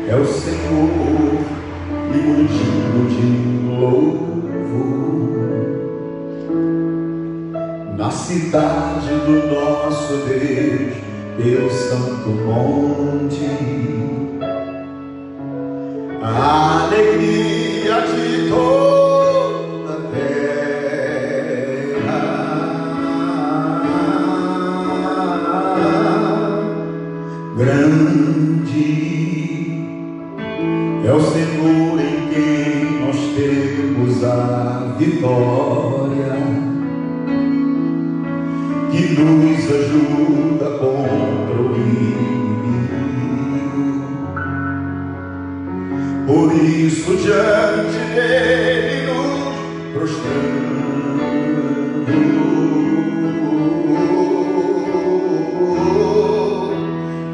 é o Senhor e muito digno de louvor. Na cidade do nosso Deus, teu santo monte, a alegria de toda a terra, grande é o Senhor em quem nós temos a vitória, que nos ajuda contra o inimigo. Por isso diante dele nos prostramos,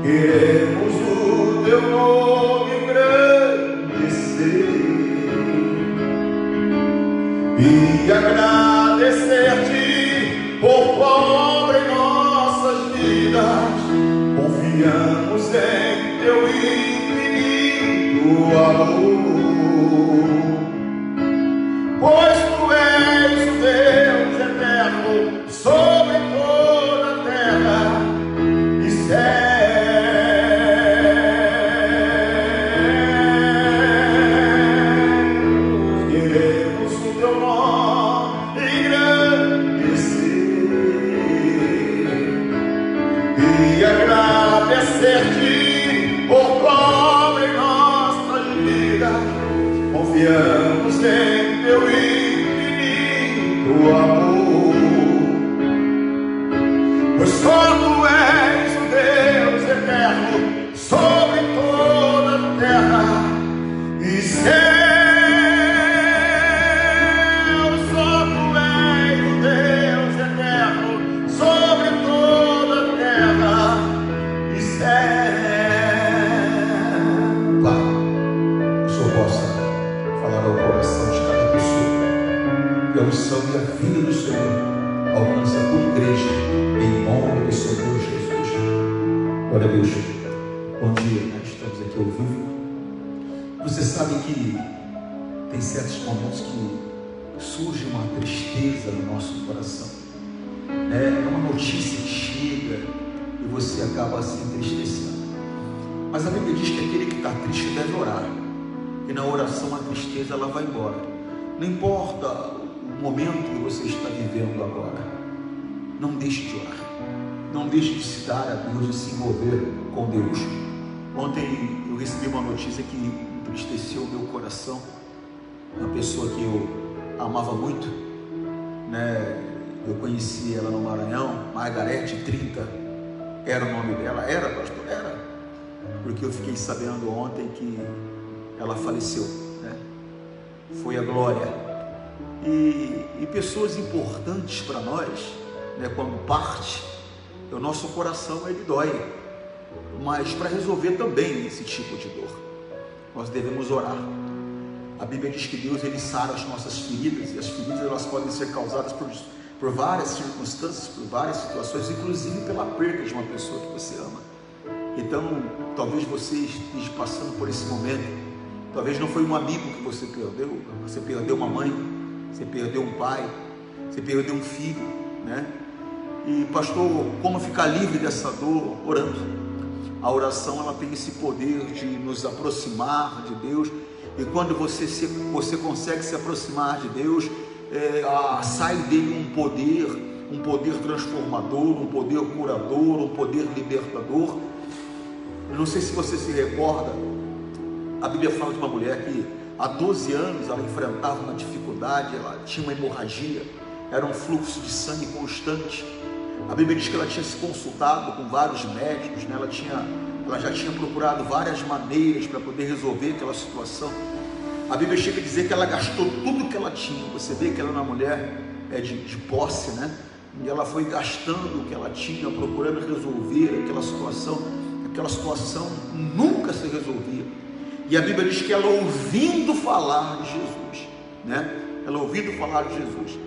queremos o teu nome engrandecer e agradecer-te por pobre em nossas vidas. Confiamos em teu infinito amor, pois tu és o Deus eterno sobre toda a terra e céu. Queremos o teu nome engrandecer e agradecer-te por pobre em nossas vidas. Confiamos em teu infinito amor, pois só tu és o Deus eterno sobre toda a terra e céu. Só tu és o Deus eterno sobre toda a terra e céu. Pai, que o Senhor possa falar ao coração de cada pessoa, que a unção e a vida do Senhor alcance a tua igreja, em nome do Senhor Jesus. Glória a Deus. Bom dia, né? Estamos aqui ao vivo. Você sabe que tem certos momentos que surge uma tristeza no nosso coração. É uma notícia que chega e você acaba se entristecendo. Mas a Bíblia diz que aquele que está triste deve orar, e na oração a tristeza ela vai embora. Não importa o momento que você está vivendo agora, não deixe de orar, não deixe de se dar a Deus, de se envolver com Deus. Ontem eu recebi uma notícia que entristeceu o meu coração. Uma pessoa que eu amava muito, né? Eu conheci ela no Maranhão, Margarete 30, era o nome dela. Era, pastor? Era, porque eu fiquei sabendo ontem que ela faleceu, né? Foi a Glória. E pessoas importantes para nós, né, quando parte, o nosso coração ele dói, mas para resolver também esse tipo de dor, nós devemos orar. A Bíblia diz que Deus ele sara as nossas feridas, e as feridas elas podem ser causadas por várias circunstâncias, por várias situações, inclusive pela perda de uma pessoa que você ama. Então, talvez você esteja passando por esse momento. Talvez não foi um amigo que você perdeu uma mãe, você perdeu um pai, você perdeu um filho, né? E pastor, como ficar livre dessa dor? Orando. A oração ela tem esse poder de nos aproximar de Deus, e quando você consegue se aproximar de Deus, sai dele um poder transformador, um poder curador, um poder libertador. Eu não sei se você se recorda, a Bíblia fala de uma mulher que há 12 anos ela enfrentava uma dificuldade, ela tinha uma hemorragia, era um fluxo de sangue constante. A Bíblia diz que ela tinha se consultado com vários médicos, né? Ela já tinha procurado várias maneiras para poder resolver aquela situação. A Bíblia chega a dizer que ela gastou tudo que ela tinha. Você vê que ela era uma mulher de posse, né? E ela foi gastando o que ela tinha, procurando resolver aquela situação nunca se resolvia. E a Bíblia diz que ela ouvindo falar de Jesus, né? Ela ouvindo falar de Jesus,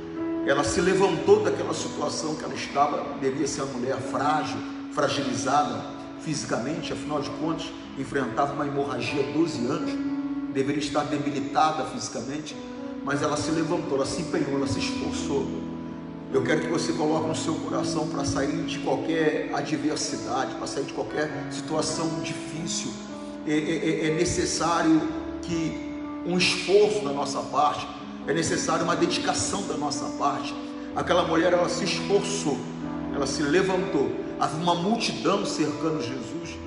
ela se levantou daquela situação que ela estava, devia ser uma mulher frágil, fragilizada fisicamente, afinal de contas, enfrentava uma hemorragia há 12 anos, deveria estar debilitada fisicamente, mas ela se levantou, ela se empenhou, ela se esforçou. Eu quero que você coloque no seu coração para sair de qualquer adversidade, para sair de qualquer situação difícil. É necessário que um esforço da nossa parte, é necessário uma dedicação da nossa parte. Aquela mulher, ela se esforçou, ela se levantou, havia uma multidão cercando Jesus,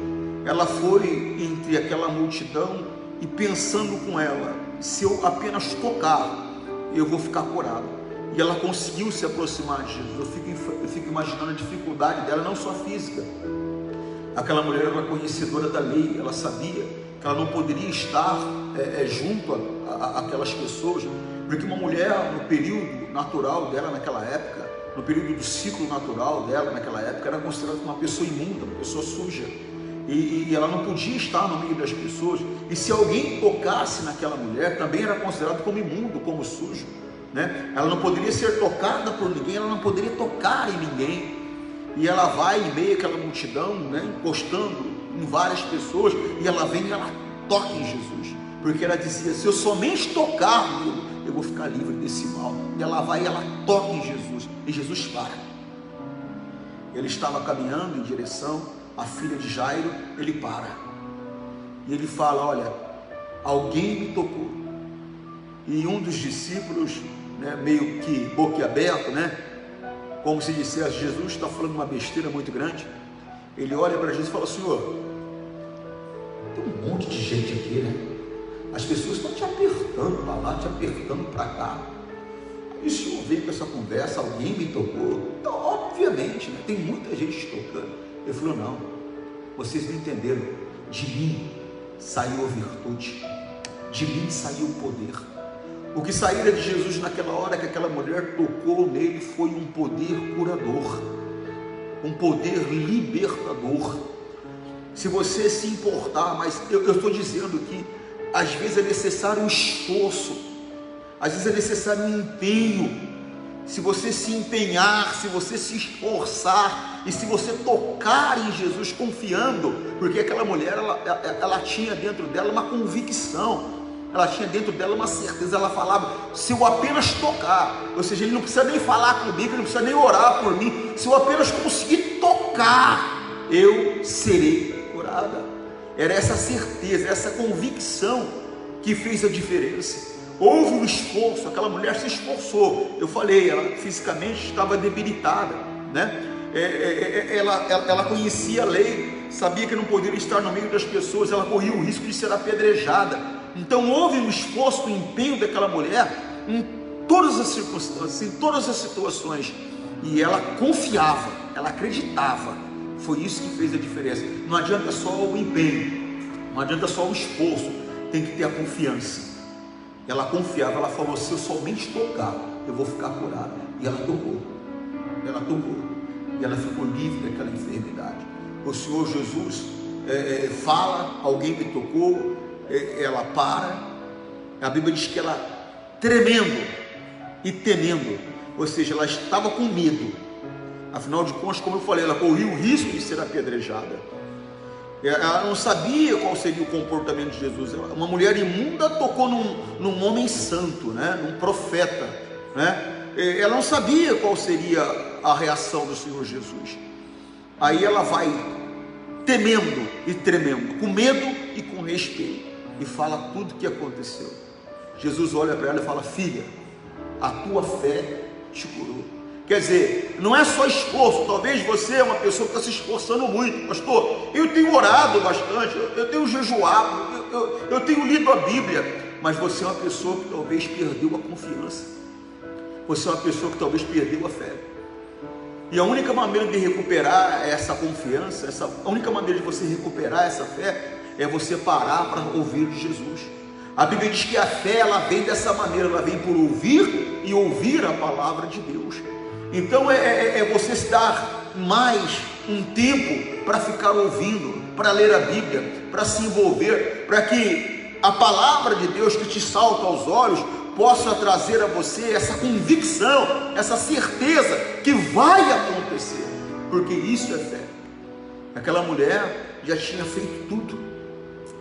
ela foi entre aquela multidão e pensando com ela, se eu apenas tocar, eu vou ficar curada. E ela conseguiu se aproximar de Jesus. Eu fico imaginando a dificuldade dela, não só física. Aquela mulher era uma conhecedora da lei, ela sabia que ela não poderia estar junto àquelas pessoas, porque uma mulher, no período natural dela naquela época, no período do ciclo natural dela naquela época, era considerada uma pessoa imunda, uma pessoa suja, e ela não podia estar no meio das pessoas, e se alguém tocasse naquela mulher, também era considerado como imundo, como sujo, né? Ela não poderia ser tocada por ninguém, ela não poderia tocar em ninguém, e ela vai em meio àquela multidão, né, encostando em várias pessoas, e ela vem e ela toca em Jesus, porque ela dizia, se eu somente tocar nele, eu vou ficar livre desse mal. E ela vai e ela toca em Jesus, e Jesus para. Ele estava caminhando em direção à filha de Jairo, ele para, e ele fala, olha, alguém me tocou. E um dos discípulos, né, meio que boquiaberto, né, como se dissesse, Jesus está falando uma besteira muito grande. Ele olha para Jesus e fala, Senhor, tem um monte de gente aqui, né? As pessoas estão te apertando para lá, te apertando para cá. E o Senhor veio com essa conversa, alguém me tocou. Então, obviamente, né, tem muita gente te tocando. Ele falou, não, vocês não entenderam. De mim saiu a virtude, de mim saiu o poder. O que saíra de Jesus naquela hora que aquela mulher tocou nele foi um poder curador, um poder libertador. Se você se importar, mas eu estou dizendo que às vezes é necessário um esforço, às vezes é necessário um empenho. Se você se empenhar, se você se esforçar, e se você tocar em Jesus confiando, porque aquela mulher, ela tinha dentro dela uma convicção, ela tinha dentro dela uma certeza, ela falava, se eu apenas tocar, ou seja, ele não precisa nem falar comigo, ele não precisa nem orar por mim, se eu apenas conseguir tocar, eu serei curada. Era essa certeza, essa convicção que fez a diferença. Houve um esforço, aquela mulher se esforçou, eu falei, ela fisicamente estava debilitada, né? Ela conhecia a lei, sabia que não poderia estar no meio das pessoas, ela corria o risco de ser apedrejada. Então houve um esforço, um empenho daquela mulher em todas as circunstâncias, em todas as situações, e ela confiava, ela acreditava. Foi isso que fez a diferença. Não adianta só o empenho, não adianta só o esforço, tem que ter a confiança. Ela confiava, ela falou, se eu somente tocar, eu vou ficar curada. E ela tocou, e ela ficou livre daquela enfermidade. O Senhor Jesus fala, alguém me tocou, ela para, a Bíblia diz que ela tremendo e temendo, ou seja, ela estava com medo, afinal de contas, como eu falei, ela corria o risco de ser apedrejada, ela não sabia qual seria o comportamento de Jesus. Uma mulher imunda tocou num homem santo, né? Num profeta, né? Ela não sabia qual seria a reação do Senhor Jesus. Aí ela vai temendo e tremendo, com medo e com respeito, e fala tudo o que aconteceu. Jesus olha para ela e fala, filha, a tua fé te curou. Quer dizer, não é só esforço. Talvez você é uma pessoa que está se esforçando muito. Pastor, eu tenho orado bastante, eu tenho jejuado, eu tenho lido a Bíblia, mas você é uma pessoa que talvez perdeu a confiança, você é uma pessoa que talvez perdeu a fé. E a única maneira de recuperar essa confiança, a única maneira de você recuperar essa fé, é você parar para ouvir de Jesus. A Bíblia diz que a fé, ela vem dessa maneira, ela vem por ouvir e ouvir a palavra de Deus. Então é você se dar mais um tempo para ficar ouvindo, para ler a Bíblia, para se envolver, para que a palavra de Deus que te salta aos olhos possa trazer a você essa convicção, essa certeza que vai acontecer, porque isso é fé. Aquela mulher, já tinha feito tudo,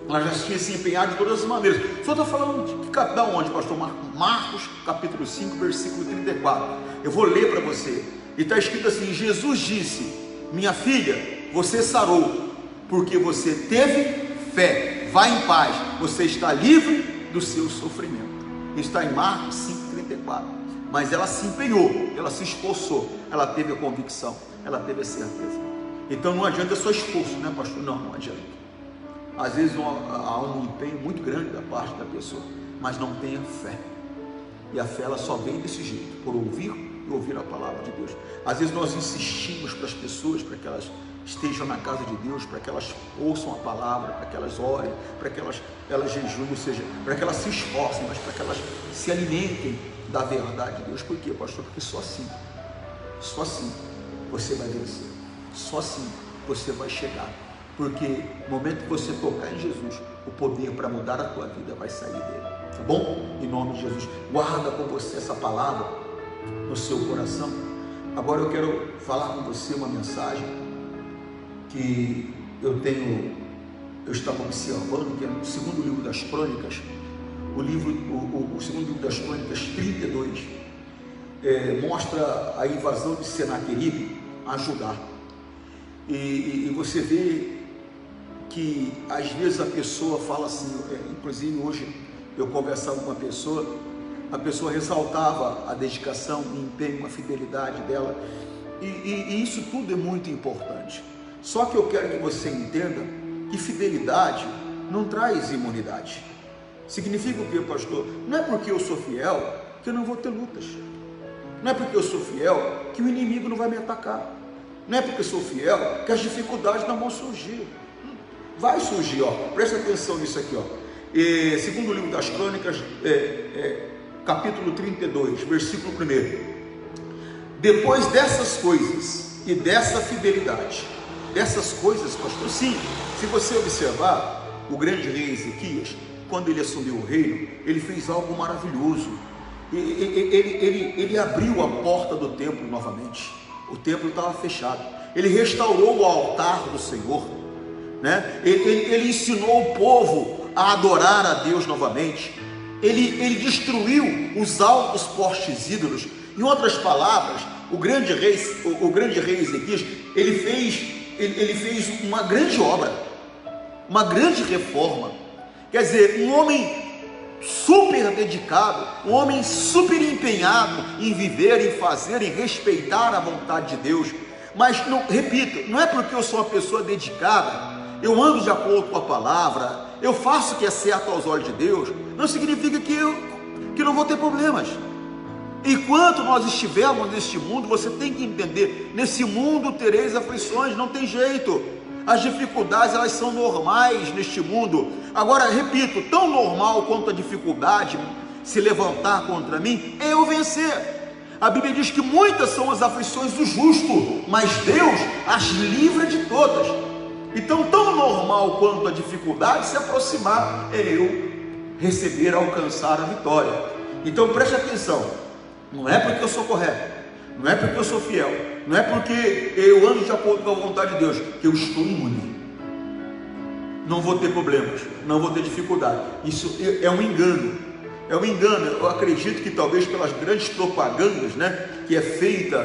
ela já tinha se empenhado de todas as maneiras. O senhor está falando de onde, pastor? Marcos capítulo 5, versículo 34. Eu vou ler para você, e está escrito assim: Jesus disse: minha filha, você sarou, porque você teve fé, vá em paz, você está livre do seu sofrimento. Está em Marcos 5,34. Mas ela se empenhou, ela se esforçou, ela teve a convicção, ela teve a certeza. Então não adianta só esforço, né, pastor? Não adianta. Às vezes há um empenho muito grande da parte da pessoa, mas não tem a fé. E a fé, ela só vem desse jeito, por ouvir e ouvir a palavra de Deus. Às vezes nós insistimos para as pessoas, para que elas estejam na casa de Deus, para que elas ouçam a palavra, para que elas orem, para que elas jejuem, ou seja, para que elas se esforcem, mas para que elas se alimentem da verdade de Deus. Por quê, pastor? Porque só assim você vai vencer, só assim você vai chegar, porque no momento que você tocar em Jesus, o poder para mudar a tua vida vai sair dele, tá bom? Em nome de Jesus, guarda com você essa palavra no seu coração. Agora eu quero falar com você uma mensagem que eu estava observando, que é no segundo livro das Crônicas, o segundo livro das Crônicas 32, mostra a invasão de Senaqueribe a Judá, e você vê que às vezes a pessoa fala assim, inclusive hoje eu conversava com uma pessoa, a pessoa ressaltava a dedicação, o empenho, a fidelidade dela, e isso tudo é muito importante. Só que eu quero que você entenda que fidelidade não traz imunidade. Significa o que, pastor? Não é porque eu sou fiel que eu não vou ter lutas. Não é porque eu sou fiel que o inimigo não vai me atacar. Não é porque eu sou fiel que as dificuldades não vão surgir. Vai surgir, ó. Presta atenção nisso aqui, ó. Segundo o livro das Crônicas, capítulo 32, versículo 1. Depois dessas coisas e dessa fidelidade, dessas coisas, pastor, sim, se você observar, o grande rei Ezequias, quando ele assumiu o reino, ele fez algo maravilhoso. Ele abriu a porta do templo novamente. O templo estava fechado. Ele restaurou o altar do Senhor, né? Ele ensinou o povo a adorar a Deus novamente. Ele destruiu os altos postes ídolos. Em outras palavras, o grande rei Ezequias, ele fez uma grande obra, uma grande reforma. Quer dizer, um homem super dedicado, um homem super empenhado em viver, em fazer, em respeitar a vontade de Deus. Mas, repito, não é porque eu sou uma pessoa dedicada, eu ando de acordo com a palavra, eu faço o que é certo aos olhos de Deus, não significa que não vou ter problemas. Enquanto nós estivermos neste mundo, você tem que entender, nesse mundo tereis aflições, não tem jeito. As dificuldades, elas são normais neste mundo. Agora, repito, tão normal quanto a dificuldade se levantar contra mim, é eu vencer. A Bíblia diz que muitas são as aflições do justo, mas Deus as livra de todas. Então, tão normal quanto a dificuldade se aproximar, é eu receber, alcançar a vitória. Então, preste atenção, não é porque eu sou correto, não é porque eu sou fiel, não é porque eu ando de acordo com a vontade de Deus, que eu estou imune. Não vou ter problemas, não vou ter dificuldade. Isso é um engano. É um engano. Eu acredito que talvez pelas grandes propagandas, né, que é feita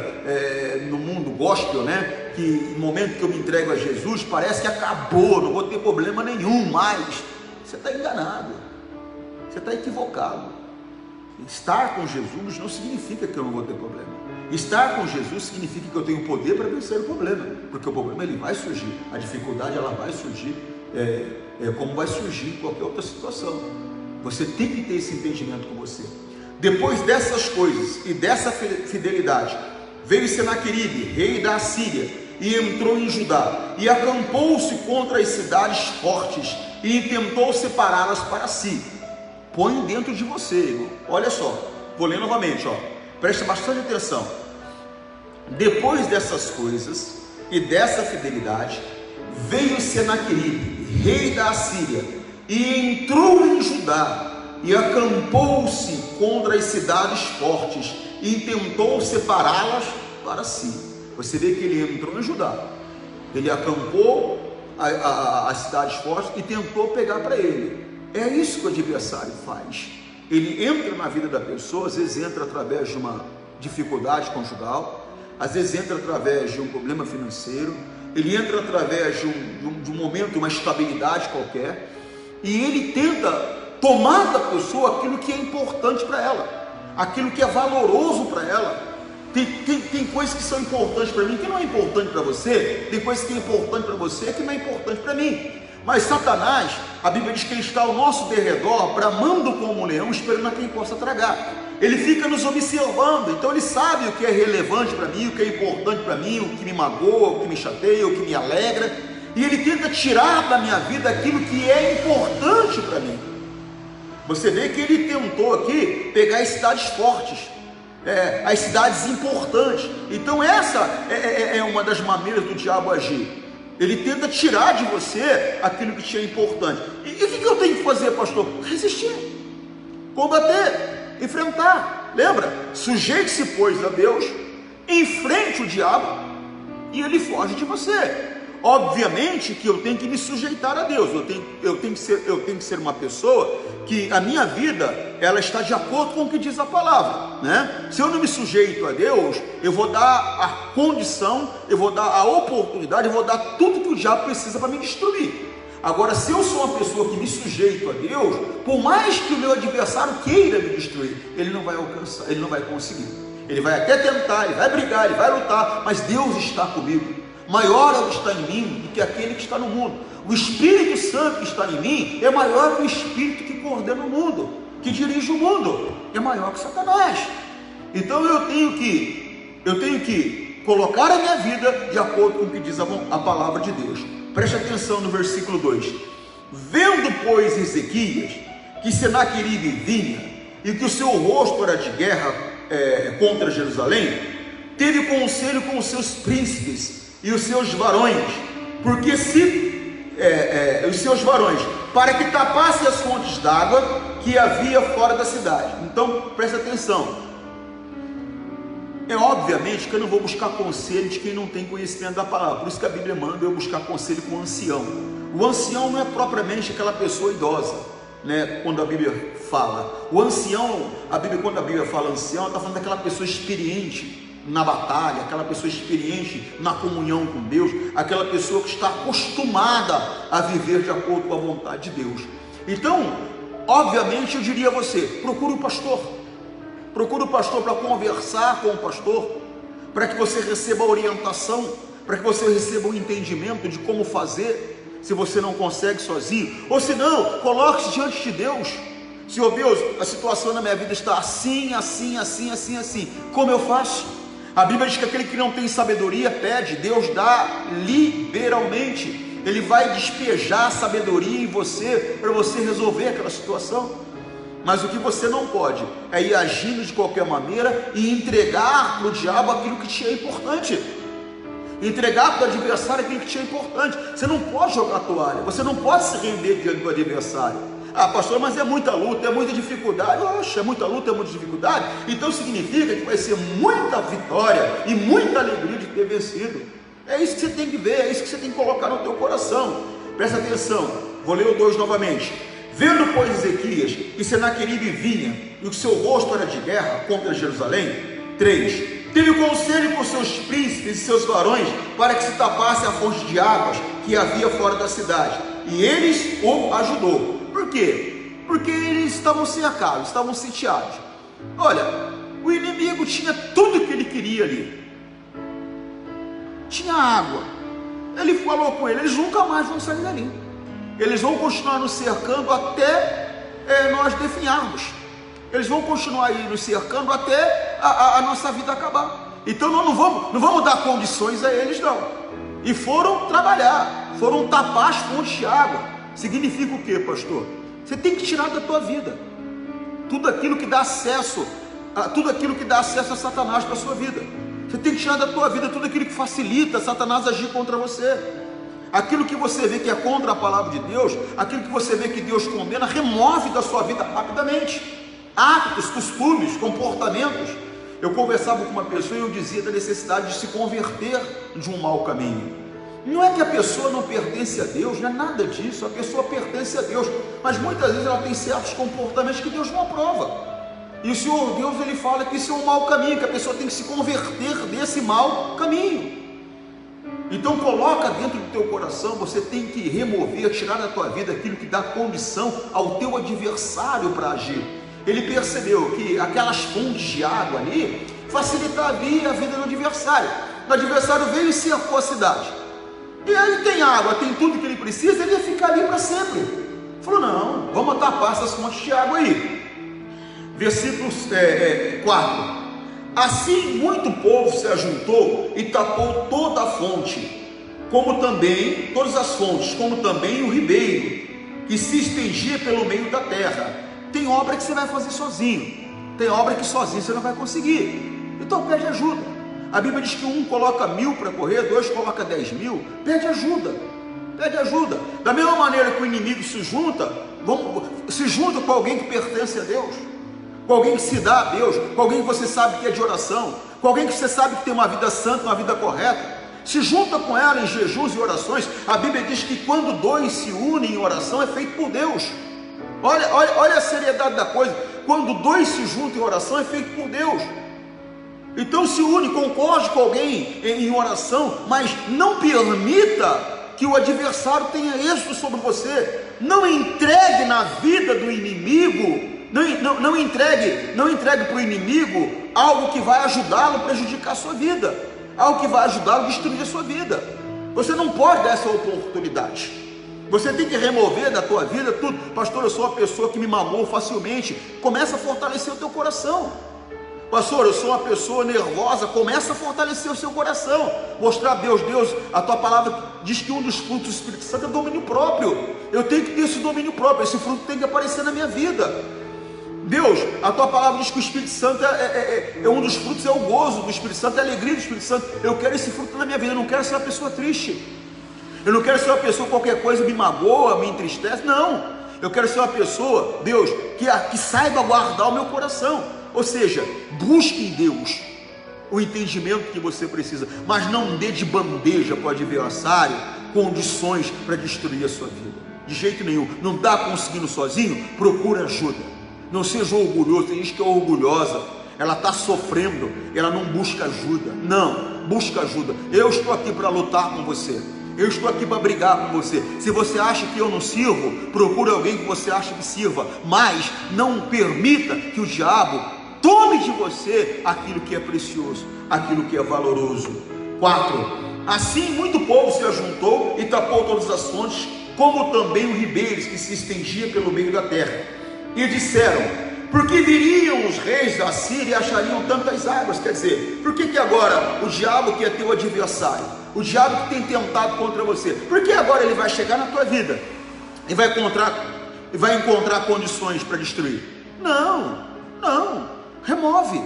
no mundo gospel, né, que no momento que eu me entrego a Jesus, parece que acabou, não vou ter problema nenhum mais. Você está enganado, você está equivocado. Estar com Jesus não significa que eu não vou ter problema. Estar com Jesus significa que eu tenho poder para vencer o problema, porque o problema ele vai surgir, a dificuldade ela vai surgir, como vai surgir em qualquer outra situação. Você tem que ter esse entendimento com você. Depois dessas coisas e dessa fidelidade, veio Senaqueribe, rei da Assíria, e entrou em Judá, e acampou-se contra as cidades fortes, e tentou separá-las para si. Põe dentro de você, irmão. Olha só, vou ler novamente, ó. Preste bastante atenção. Depois dessas coisas e dessa fidelidade, veio Senaqueribe, rei da Assíria, e entrou em Judá, e acampou-se contra as cidades fortes, e tentou separá-las para si. Você vê que ele entrou em Judá, ele acampou as cidades fortes e tentou pegar para ele. É isso que o adversário faz. Ele entra na vida da pessoa, às vezes entra através de uma dificuldade conjugal, às vezes entra através de um problema financeiro, ele entra através de um momento, uma instabilidade qualquer, e ele tenta tomar da pessoa aquilo que é importante para ela, aquilo que é valoroso para ela. Tem coisas que são importantes para mim que não é importante para você, tem coisas que é importante para você que não é importante para mim. Mas Satanás, a Bíblia diz que ele está ao nosso derredor, bramando como um leão, esperando a quem possa tragar. Ele fica nos observando, então ele sabe o que é relevante para mim, o que é importante para mim, o que me magoa, o que me chateia, o que me alegra, e ele tenta tirar da minha vida aquilo que é importante para mim. Você vê que ele tentou aqui pegar as cidades fortes, as cidades importantes. Então essa é uma das maneiras do diabo agir. Ele tenta tirar de você aquilo que te é importante. E o que eu tenho que fazer, pastor? Resistir, combater, enfrentar. Lembra? Sujeite-se, pois, a Deus, enfrente o diabo e ele foge de você. Obviamente que eu tenho que me sujeitar a Deus. Eu tenho que ser uma pessoa que a minha vida, ela está de acordo com o que diz a palavra, né? Se eu não me sujeito a Deus, eu vou dar a condição, eu vou dar a oportunidade, eu vou dar tudo que o diabo precisa para me destruir. Agora, se eu sou uma pessoa que me sujeito a Deus, por mais que o meu adversário queira me destruir, ele não vai alcançar, ele não vai conseguir. Ele vai até tentar, ele vai brigar, ele vai lutar, mas Deus está comigo. Maior é o que está em mim do que aquele que está no mundo. O Espírito Santo que está em mim é maior que o Espírito que coordena o mundo, que dirige o mundo, é maior que Satanás. Então eu tenho que colocar a minha vida de acordo com o que diz a palavra de Deus. Preste atenção no versículo 2: vendo, pois, Ezequias que Senaqueribe vinha e que o seu rosto era de guerra contra Jerusalém, teve conselho com os seus príncipes e os seus varões, os seus varões, para que tapasse as fontes d'água que havia fora da cidade. Então presta atenção, obviamente que eu não vou buscar conselho de quem não tem conhecimento da palavra, por isso que a Bíblia manda eu buscar conselho com o ancião. O ancião não é propriamente aquela pessoa idosa, né? Quando a Bíblia fala, o ancião, quando a Bíblia fala ancião, ela está falando daquela pessoa experiente na batalha, aquela pessoa experiente na comunhão com Deus, aquela pessoa que está acostumada a viver de acordo com a vontade de Deus. Então, obviamente eu diria a você, procure o pastor para conversar com o pastor, para que você receba a orientação, para que você receba o entendimento de como fazer, se você não consegue sozinho, ou se não, coloque-se diante de Deus. Senhor Deus, a situação na minha vida está assim, como eu faço? A Bíblia diz que aquele que não tem sabedoria pede, Deus dá liberalmente. Ele vai despejar sabedoria em você, para você resolver aquela situação. Mas o que você não pode é ir agindo de qualquer maneira e entregar para o diabo aquilo que te é importante, entregar para o adversário aquilo que te é importante. Você não pode jogar a toalha, você não pode se render diante do adversário. Ah, pastor, mas é muita luta, é muita dificuldade. Oxe, é muita luta, é muita dificuldade. Então significa que vai ser muita vitória e muita alegria de ter vencido. É isso que você tem que ver, é isso que você tem que colocar no teu coração. Presta atenção, vou ler o 2 novamente. Vendo, pois, Ezequias que Senaqueribe vinha e o seu rosto era de guerra contra Jerusalém. 3. Teve conselho com seus príncipes e seus varões para que se tapasse a fonte de águas que havia fora da cidade, e eles o ajudou. Por quê? Porque eles estavam cercados, estavam sitiados. Olha, o inimigo tinha tudo que ele queria ali, tinha água. Ele falou com eles nunca mais vão sair dali, eles vão continuar nos cercando até nós definharmos, eles vão continuar aí nos cercando até a nossa vida acabar. Então nós não vamos dar condições a eles não. E foram trabalhar, foram tapar as fontes de água. Significa o que, pastor? Você tem que tirar da tua vida tudo aquilo que dá acesso a Satanás para a sua vida. Você tem que tirar da tua vida tudo aquilo que facilita Satanás agir contra você. Aquilo que você vê que é contra a palavra de Deus, aquilo que você vê que Deus condena, remove da sua vida rapidamente. Hábitos, costumes, comportamentos. Eu conversava com uma pessoa e eu dizia da necessidade de se converter de um mau caminho. Não é que a pessoa não pertence a Deus, não é nada disso, a pessoa pertence a Deus, mas muitas vezes ela tem certos comportamentos que Deus não aprova. E o Senhor Deus, ele fala que isso é um mau caminho, que a pessoa tem que se converter desse mau caminho. Então coloca dentro do teu coração, você tem que remover, tirar da tua vida aquilo que dá condição ao teu adversário para agir. Ele percebeu que aquelas fontes de água ali facilitaria a vida do adversário. O adversário veio e cercou a cidade. E aí tem água, tem tudo que ele precisa, ele ia ficar ali para sempre. Falou, não, vamos tapar essas fontes de água aí. Versículo 4. Assim muito povo se ajuntou e tapou toda a fonte, como também, todas as fontes, como também o ribeiro, que se estendia pelo meio da terra. Tem obra que você vai fazer sozinho, tem obra que sozinho você não vai conseguir, então pede ajuda. A Bíblia diz que um coloca 1000 para correr, dois coloca 10.000, pede ajuda, pede ajuda. Da mesma maneira que o inimigo se junta com alguém que pertence a Deus, com alguém que se dá a Deus, com alguém que você sabe que é de oração, com alguém que você sabe que tem uma vida santa, uma vida correta, se junta com ela em jejuns e orações. A Bíblia diz que quando dois se unem em oração é feito por Deus. Olha a seriedade da coisa, quando dois se juntam em oração é feito por Deus. Então se une, concorde com alguém em oração, mas não permita que o adversário tenha êxito sobre você. Não entregue na vida do inimigo, não entregue para o inimigo algo que vai ajudá-lo a prejudicar a sua vida, algo que vai ajudá-lo a destruir a sua vida. Você não pode dar essa oportunidade. Você tem que remover da tua vida tudo. Pastor, eu sou uma pessoa que me magoou facilmente. Começa a fortalecer o teu coração. Pastor, eu sou uma pessoa nervosa. Começa a fortalecer o seu coração, mostrar a Deus, a tua palavra diz que um dos frutos do Espírito Santo é domínio próprio. Eu tenho que ter esse domínio próprio, esse fruto tem que aparecer na minha vida. Deus, a tua palavra diz que o Espírito Santo é um dos frutos, é o gozo do Espírito Santo, é a alegria do Espírito Santo. Eu quero esse fruto na minha vida, eu não quero ser uma pessoa triste, eu não quero ser uma pessoa, qualquer coisa me magoa, me entristece, não. Eu quero ser uma pessoa, Deus, que saiba guardar o meu coração. Ou seja, busque em Deus o entendimento que você precisa, mas não dê de bandeja para o adversário condições para destruir a sua vida, de jeito nenhum. Não está conseguindo sozinho? Procura ajuda. Não seja orgulhoso. Tem gente que é orgulhosa, ela está sofrendo, ela não busca ajuda. Não, busca ajuda. Eu estou aqui para lutar com você, eu estou aqui para brigar com você. Se você acha que eu não sirvo, procure alguém que você acha que sirva, mas não permita que o diabo tome de você aquilo que é precioso, aquilo que é valoroso. 4. Assim muito povo se ajuntou e tapou todas as fontes, como também os ribeiros que se estendia pelo meio da terra. E disseram: por que viriam os reis da Síria e achariam tantas águas? Quer dizer, por que agora o diabo, que é teu adversário, o diabo que tem tentado contra você, por que agora ele vai chegar na tua vida e vai encontrar condições para destruir? Não, remove.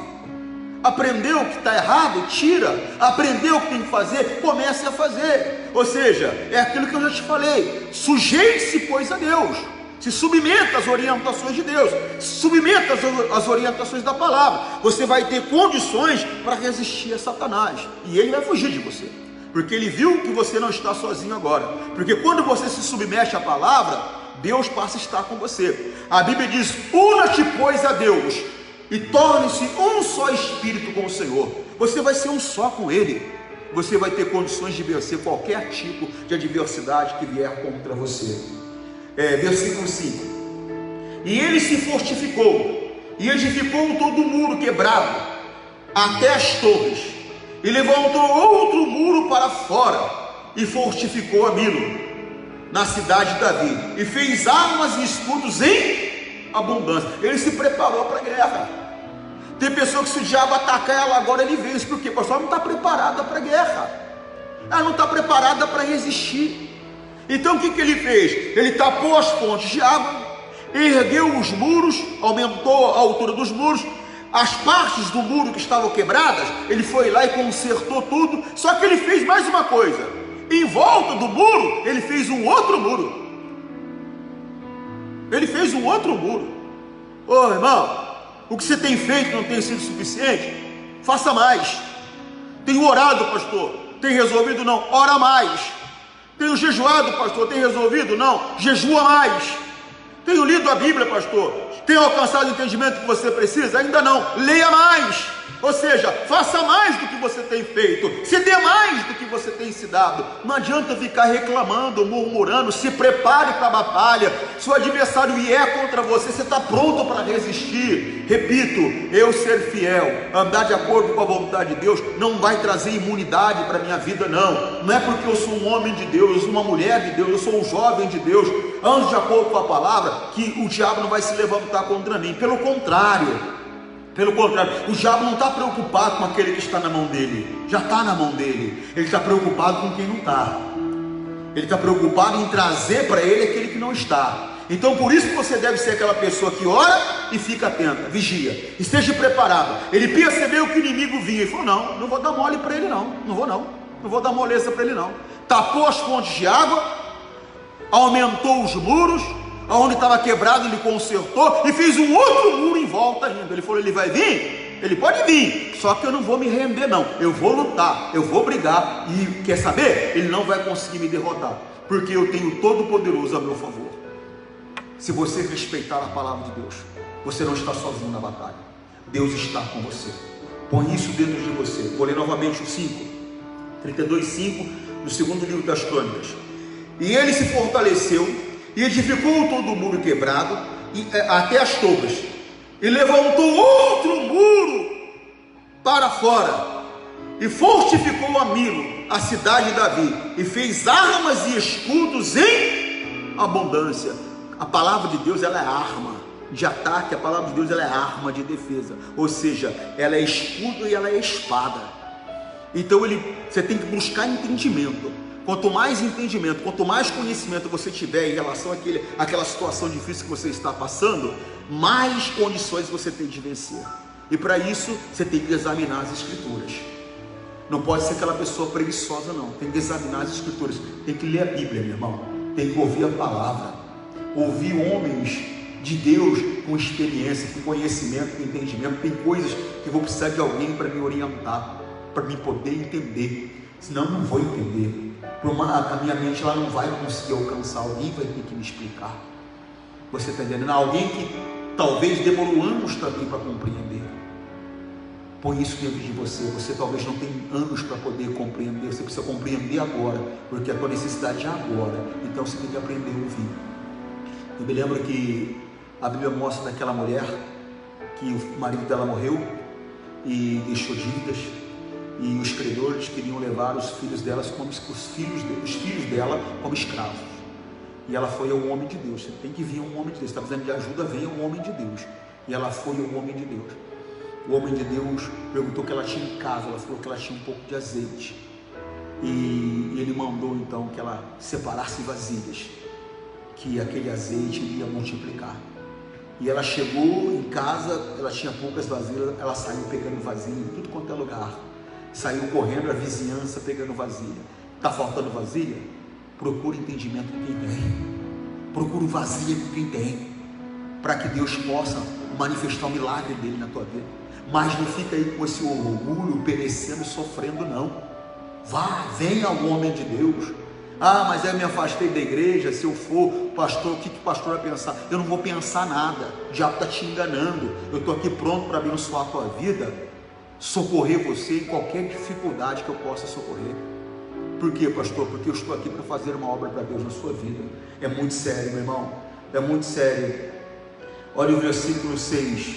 Aprendeu que está errado? Tira. Aprendeu o que tem que fazer? Comece a fazer. Ou seja, é aquilo que eu já te falei: sujeite-se, pois, a Deus. Se submeta às orientações de Deus, se submeta às orientações da palavra. Você vai ter condições para resistir a Satanás, e ele vai fugir de você, porque ele viu que você não está sozinho agora. Porque quando você se submete à palavra, Deus passa a estar com você. A Bíblia diz: una-te, pois, a Deus, e torne-se um só espírito com o Senhor. Você vai ser um só com Ele. Você vai ter condições de vencer qualquer tipo de adversidade que vier contra você. Versículo 5. E ele se fortificou e edificou todo o muro quebrado até as torres, e levantou outro muro para fora, e fortificou a Milo, na cidade de Davi, e fez armas e escudos em abundância. Ele se preparou para a guerra. Tem pessoa que, se o diabo atacar ela agora, ele vence. Por quê? Porque ela não está preparada para a guerra, ela não está preparada para resistir. Então o que ele fez? Ele tapou as fontes de água, ergueu os muros, aumentou a altura dos muros. As partes do muro que estavam quebradas, ele foi lá e consertou tudo. Só que ele fez mais uma coisa: em volta do muro, ele fez um outro muro. Ele fez um outro muro. Ô irmão, o que você tem feito não tem sido suficiente? Faça mais. Tem orado, pastor? Tem resolvido? Não, ora mais. Tenho jejuado, pastor, tenho resolvido? Não, jejua mais. Tenho lido a Bíblia, pastor, tenho alcançado o entendimento que você precisa? Ainda não, leia mais. Ou seja, faça mais do que você tem feito, se dê mais do que você tem se dado. Não adianta ficar reclamando, murmurando. Se prepare para a batalha. Se o adversário vier contra você, você está pronto para resistir. Repito, eu ser fiel, andar de acordo com a vontade de Deus, não vai trazer imunidade para a minha vida, não. Não é porque eu sou um homem de Deus, eu sou uma mulher de Deus, eu sou um jovem de Deus, ando de acordo com a palavra, que o diabo não vai se levantar contra mim. Pelo contrário, o diabo não está preocupado com aquele que está na mão dele, já está na mão dele. Ele está preocupado com quem não está. Ele está preocupado em trazer para ele aquele que não está. Então por isso que você deve ser aquela pessoa que ora e fica atenta, vigia, esteja preparado. Ele percebeu que o inimigo vinha e falou: não vou dar mole para ele, não vou dar moleza para ele, não. Tapou as fontes de água, aumentou os muros, aonde estava quebrado ele consertou e fez um outro muro em volta ainda. Ele falou: ele vai vir? Ele pode vir, só que eu não vou me render, não. Eu vou lutar, eu vou brigar. E quer saber? Ele não vai conseguir me derrotar, porque eu tenho o Todo-Poderoso a meu favor. Se você respeitar a palavra de Deus, você não está sozinho na batalha. Deus está com você. Põe isso dentro de você. Vou ler novamente o 32:5 do segundo livro das Crônicas. E ele se fortaleceu e edificou todo o muro quebrado até as torres, e levantou outro muro para fora, e fortificou a Milo, a cidade de Davi, e fez armas e escudos em abundância. A palavra de Deus, ela é arma de ataque. A palavra de Deus, ela é arma de defesa, ou seja, ela é escudo e ela é espada. Então você tem que buscar entendimento. Quanto mais entendimento, quanto mais conhecimento você tiver em relação àquela situação difícil que você está passando, mais condições você tem de vencer. E para isso você tem que examinar as Escrituras. Não pode ser aquela pessoa preguiçosa, não. Tem que examinar as Escrituras, tem que ler a Bíblia, meu irmão, tem que ouvir a palavra, ouvir homens de Deus com experiência, com conhecimento, com entendimento. Tem coisas que eu vou precisar de alguém para me orientar, para me poder entender, senão eu não vou entender. A minha mente lá não vai conseguir alcançar. Alguém vai ter que me explicar. Você está entendendo? Alguém que talvez demorou anos também para compreender. Põe isso dentro de você. Você talvez não tenha anos para poder compreender. Você precisa compreender agora, porque a tua necessidade é agora. Então você tem que aprender a ouvir. Eu me lembro que a Bíblia mostra daquela mulher que o marido dela morreu e deixou dívidas, e os credores queriam levar os filhos dela como escravos. E ela foi ao homem de Deus. Você tem que vir um homem de Deus. Está precisando de ajuda, venha um homem de Deus. E ela foi ao homem de Deus. O homem de Deus perguntou o que ela tinha em casa. Ela falou que ela tinha um pouco de azeite. E ele mandou então que ela separasse vasilhas, que aquele azeite iria multiplicar. E ela chegou em casa, ela tinha poucas vasilhas, ela saiu pegando vasilha em tudo quanto é lugar. Saiu correndo a vizinhança pegando vasilha. Está faltando vasilha? Procure entendimento com quem tem. Procure vasilha com quem tem, para que Deus possa manifestar o milagre dele na tua vida. Mas não fica aí com esse orgulho, perecendo, sofrendo, não. Venha ao homem de Deus. Mas eu me afastei da igreja. Se eu for pastor, o que o pastor vai pensar? Eu não vou pensar nada. O diabo está te enganando. Eu estou aqui pronto para abençoar a tua vida, socorrer você em qualquer dificuldade que eu possa socorrer. Por quê, pastor? Porque eu estou aqui para fazer uma obra para Deus na sua vida. É muito sério, meu irmão, é muito sério. Olha o versículo 6.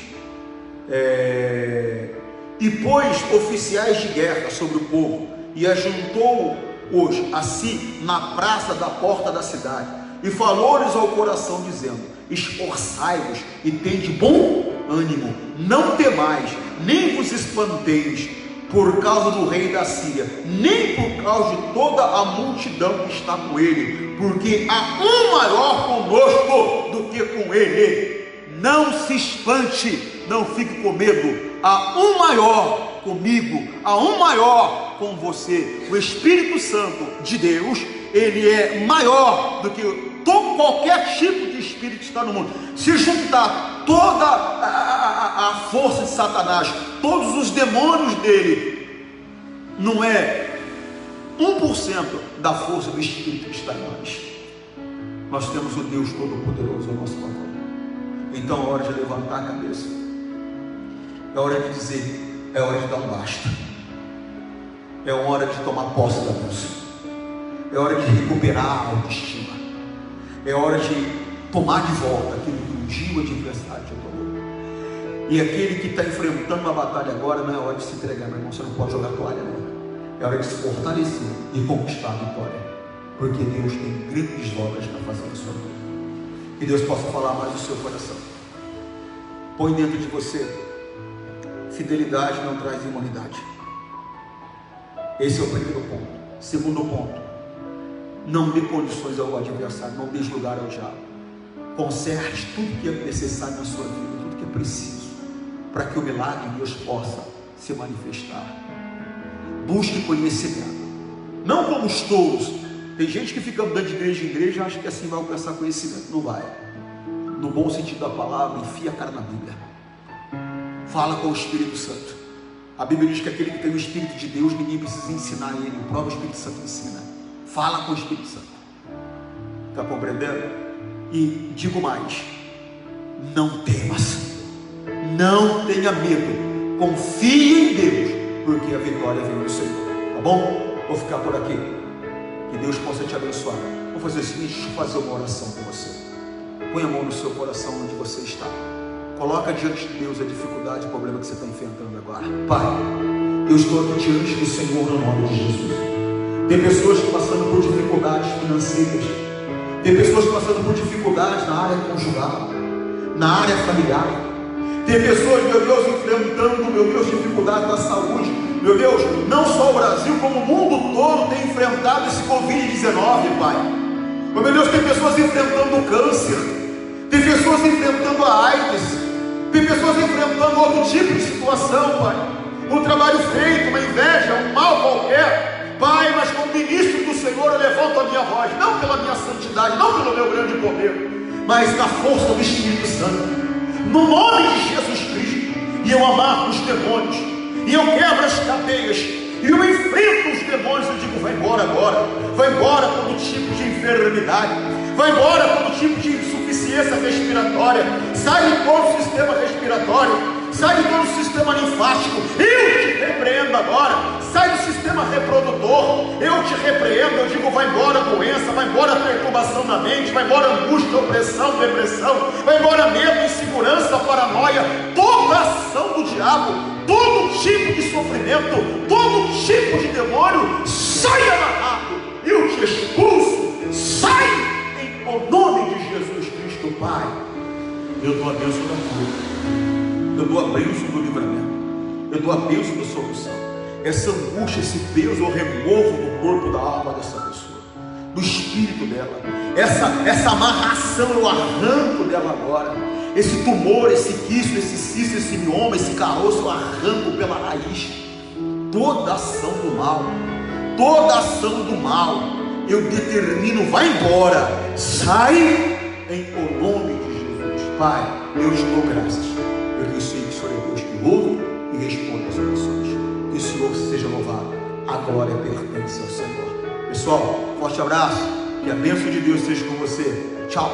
E pôs oficiais de guerra sobre o povo, e ajuntou-os a si na praça da porta da cidade, e falou-lhes ao coração, dizendo: esforçai-vos e tende bom ânimo, não temais, nem vos espanteis por causa do rei da Síria, nem por causa de toda a multidão que está com ele, porque há um maior conosco do que com ele. Não se espante, não fique com medo. Há um maior comigo, há um maior com você. O Espírito Santo de Deus, ele é maior do que qualquer tipo de espírito que está no mundo. Se juntar toda a força de Satanás, todos os demônios dele, não é 1% da força do Espírito que está em nós. Nós temos o Deus Todo-Poderoso ao nosso favor. Então é hora de levantar a cabeça, é hora de dizer, é hora de dar um basta, é hora de tomar posse da luz, é hora de recuperar a autoestima, é hora de tomar de volta aquilo que um dia o adversário te tomou. E aquele que está enfrentando uma batalha agora, não é hora de se entregar, meu irmão, você não pode jogar toalha, não. É hora de se fortalecer e conquistar a vitória, porque Deus tem grandes obras para fazer na sua vida. Que Deus possa falar mais no seu coração. Põe dentro de você: fidelidade não traz imunidade. Esse é o primeiro ponto. Segundo ponto: não dê condições ao adversário, não dê lugar ao diabo. Conserte tudo que é necessário na sua vida, tudo que é preciso, para que o milagre de Deus possa se manifestar. Busque conhecimento, não como os touros. Tem gente que fica andando de igreja em igreja e acha que assim vai alcançar conhecimento. Não vai. No bom sentido da palavra, enfia a cara na Bíblia, fala com o Espírito Santo. A Bíblia diz que aquele que tem o Espírito de Deus, ninguém precisa ensinar ele, o próprio Espírito Santo ensina. Fala com o Espírito Santo. Está compreendendo? E digo mais: não temas, não tenha medo, confie em Deus, porque a vitória vem do Senhor. Tá bom? Vou ficar por aqui. Que Deus possa te abençoar. Vou fazer o seguinte: deixa eu fazer uma oração com você. Põe a mão no seu coração onde você está. Coloca diante de Deus a dificuldade, o problema que você está enfrentando agora. Pai, eu estou aqui diante do Senhor no nome de Jesus. Tem pessoas que passando por dificuldades financeiras, tem pessoas passando por dificuldades na área conjugal, na área familiar. Tem pessoas, meu Deus, enfrentando, meu Deus, dificuldades da saúde. Meu Deus, não só o Brasil, como o mundo todo tem enfrentado esse Covid-19, Pai. Meu Deus, tem pessoas enfrentando o câncer, tem pessoas enfrentando a AIDS, tem pessoas enfrentando outro tipo de situação, Pai. Um trabalho feito, uma inveja, um mal qualquer, Pai, mas como ministro do Senhor eu levanto a minha voz, não pela minha santidade, não pelo meu grande poder, mas na força do Espírito Santo, no nome de Jesus Cristo, e eu amarro os demônios, e eu quebro as cadeias, e eu enfrento os demônios. Eu digo: vai embora agora, vai embora todo tipo de enfermidade, vai embora todo tipo de insuficiência respiratória, sai de todo o sistema respiratório, sai de todo o sistema linfático, eu te repreendo agora, sai do sistema reprodutor, eu te repreendo. Eu digo: vai embora doença, vai embora perturbação na mente, vai embora angústia, opressão, depressão, vai embora medo, insegurança, paranoia, toda ação do diabo, todo tipo de sofrimento, todo tipo de demônio, sai amarrado, eu te expulso, sai em o nome de Jesus Cristo. Pai, eu dou a bênção da cura, eu dou a bênção do livramento, eu dou a bênção da solução. Essa angústia, esse peso eu removo do corpo, da alma dessa pessoa, do espírito dela, essa amarração eu arranco dela agora. Esse tumor, esse quisto, esse cisto, esse mioma, esse caroço eu arranco pela raiz. Toda ação do mal, toda ação do mal, eu determino: vai embora, sai em o nome de Jesus. Pai, eu te dou graças, porque eu sei que o Senhor é Deus que ouve e responde as orações. Que o Senhor seja louvado, a glória pertence ao Senhor. Pessoal, forte abraço, que a bênção de Deus seja com você. Tchau.